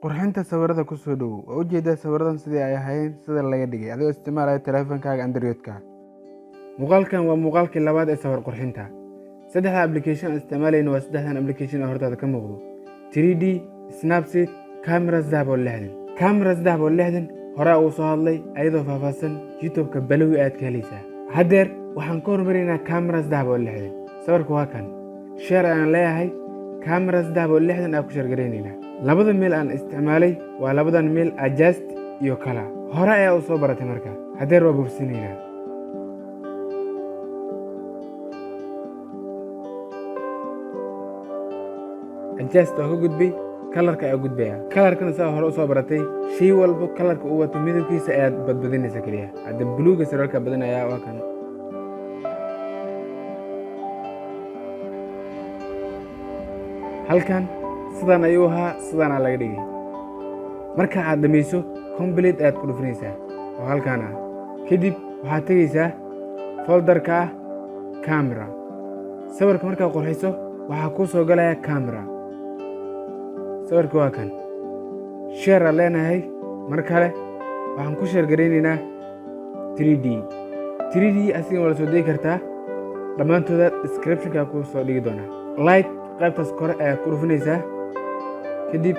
qurxinta sawirada ku soo dhow waa ujeedaa sawiradan sidii ay ahayn sida laga dhigay adoo isticmaalaya taleefankaaga Android-ka. Muuqaalkan waa muuqaalkii labaad ee sawir qurxinta. Saddexda application aan isticmaalayno waa saddexdan application ee hortaada ka muuqdo: 3D, Snapseed, Camera 360. Camera 360 hore uu soo hadlay ayadoo faahfaahsan YouTube-ka Balowi aad ka helaysaa. Haddeer waxaan ka hormarinaynaa Camera 360. Sawirku waa kan. Share aan leeyahay Camera 360 aan ku share labada meel aan isticmaalay waa labadan meel adjust iyo kala hore ayaa u soo baratay marka hadeer waa bogsineynaa adjust waa ka gudbay kalarka ayaa gudbaya kalarkana saa hore u soo baratay shay walba kalarka uu wato midabkiisa ayaad badbadinaysa kaliya hadda buluuga sararka badanaya waa kan halkan sidaan ayuu ahaa sidaan laga dhigay marka aad dhamayso complete aad ku dhufanaysaa oo halkaan ah kadib waxaad tegaysaa folderka ah camera sawirka markaad qurxiso waxaa kuu soo galaya camera sawirka waa kan share aan leenahay mar kale waxaan ku share garaynaynaa 3D asiga waa la soo degi kartaa dhammaantooda descriptionka kuu soo dhigi doonaa light qaybtaas kore ayaad ku dhufanaysaa kadib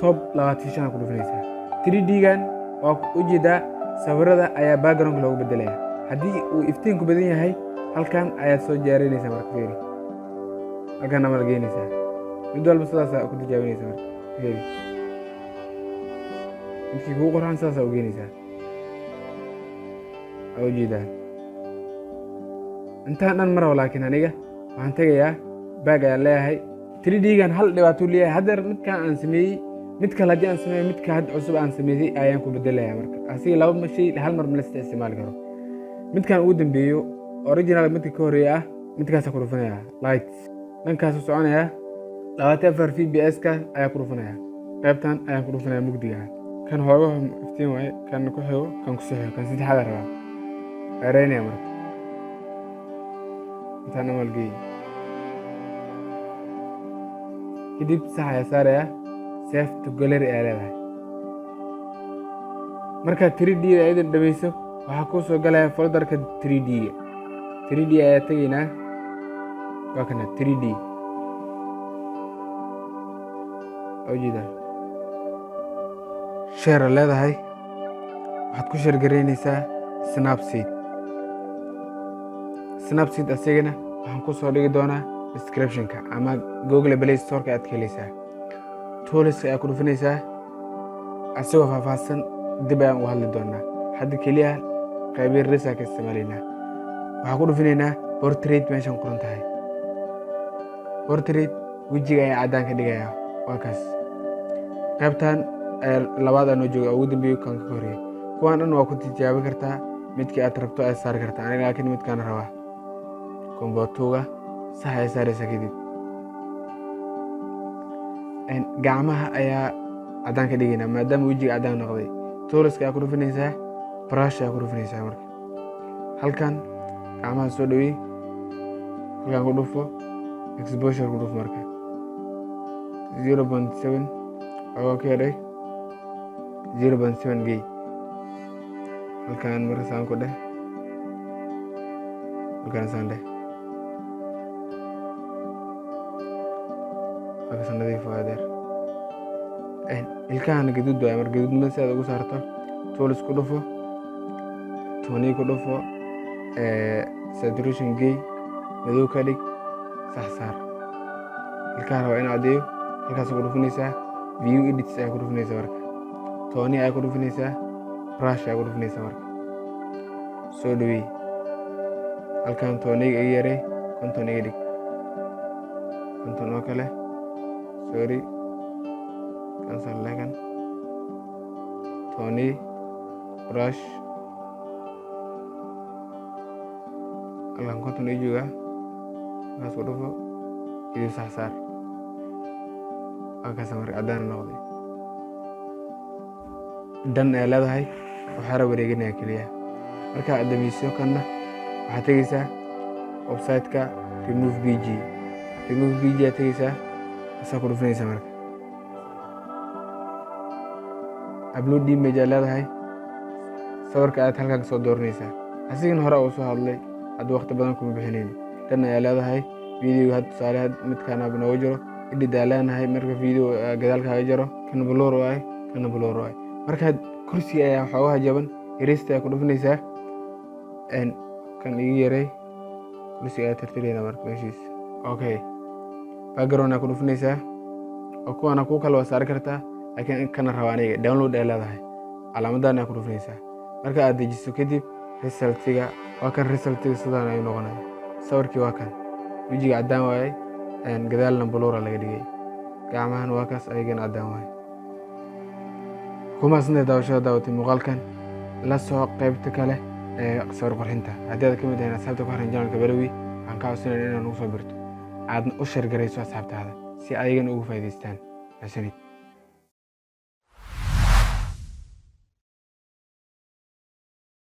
top 25 ku dhufanaysaa 3D-gan waa u jeedaa sawirada ayaa background loogu bedelaya haddii uu iftiinku badan yahay halkan ayaad soo jaarinaysaa marka fiiri halkan ama geynaysaa mid walba sidaas ku tijaabinaysaa marka fiiri midkii kugu qorxan sidaas u geynaysaa u jeedaa intaan dhan maraw laakiin aniga waxaan tegayaa baag ayaan leeyahay 3D-gan hal dhibaato leeyahay haddeer midkaan aan sameeyey mid kale haddii aan sameeyo midka hadda cusub aan sameeyey ayaan ku bedelayaa marka asiga laba shay hal mar ma la isticmaali karo midkaan ugu dambeeyo original midka ka horeeya ah midkaas ku dhufanaya light dhankaas u soconaya 24 fps ka ayaa ku dhufanaya qaybtan ayaan ku dhufanaya mugdiga kan hoogo iftiin waaye kan ku xigo kan ku soo xigo kan saddexaad rabaa areynaya marka intaan amalgeey kadib sax ayaa saaraya save to gallery ayaa leedahay markaad 3D aydan dhamayso waxaa kuu soo galaya folderka 3D ayaa tegaynaa waa kana 3D ujeeda share leedahay waxaad ku share garaynaysaa Snapseed asigana waxaan ku soo dhigi doonaa description-ka ama Google Play Store-ka aad ka helaysaa tools ayaa ku dhufanaysaa asagoo faahfaahsan dib ayaan uga hadli doonaa hadda keliya qaybo risa ka isticmaalaynaa waxaa ku dhufanaynaa portrait meeshan qoran tahay portrait wejiga ayaa caddaan ka dhigaya waa kaas qaybtan labaad aan noo jooga ugu dambeeyo kan ka horeeya kuwaan dhan waa ku tijaabin kartaa midkii aad rabto aad saari kartaa aniga laakiin midkaan rabaa kombotuga sax ayaa saaraysaa kadib gacmaha ayaa caddaan ka dhigaynaa maadaama wejiga caddaan noqday tooliska ayaa ku dhufanaysaa brush ayaa ku dhufanaysaa marka halkan gacmaha soo dhawey halkan ku dhufo exposure ku dhufo marka 0.7 oo ka yaray 0.7 gay halkan marka saan ku dheh halkan saan dheh nadiif waa adeer ilkahan gaduud waay mar gaduudnimada si aad ugu saarto toolis ku dhufo tooni ku dhufo saturation gay madow ka dhig sax saar ilkaha rabaa in adeeyo halkaas ku dhufanaysaa view edits ayaa ku dhufanaysaa marka tooni ayaa ku dhufanaysaa brush ayaa ku dhufanaysaa marka soo dhawey halkan tooniga iga yaray konton iga dhig konton oo kale sorry cancel lagan Tony brush alang konton juga ngas ko dufo iyo saxsaar aka samar adan noqday dan ay leedahay waxa wareeganaya kaliya marka aad dhamayso kana waxa tagaysaa website-ka remove bg aad tagaysaa asaa ku dhufanaysaa marka upload image aad leedahay, sawirka aad halkan kasoo dooranaysaa. Asigana hore uu soo hadlay, hadda waqti badan kuma bixinayno. Tan ayaa leedahay video had tusaale midkaan aad nooga jiro edit aad leenahay, marka video gadaal kaaga jiro kana blur waay kana blur waay. Markaad kursiga ayaa waxoogaa jaban erase ayaa ku dhufanaysaa, kan iga yaray kursiga ayaa tirtirayna marka meeshiis. Okay, background ayaa ku dhufanaysaa oo kuwana ku kala saari kartaa, laakiin kana rabaa aniga download ayaa leedahay, calaamadan ayaa ku dhufanaysaa. Marka aad dejiso kadib resultiga waa kan, resultiga sidaan ayuu noqonaya. Sawirkii waa kan, wejiga caddaan waaye, gadaalna blur laga dhigay, gacmahan waa kaas ayagana caddaan waaye. kumaasna daawashada daawatay muuqaalkan, la soo qaybta kale ee sawir qurxinta. Haddii aad ka mid tahay asxaabta ku xiran channelka Barawi, waxaan kaa codsanayaa inaad nagu soo birto, aadna u share garayso asxaabtaada si ayagana ugu faa'iidaystaan. Mahadsanid.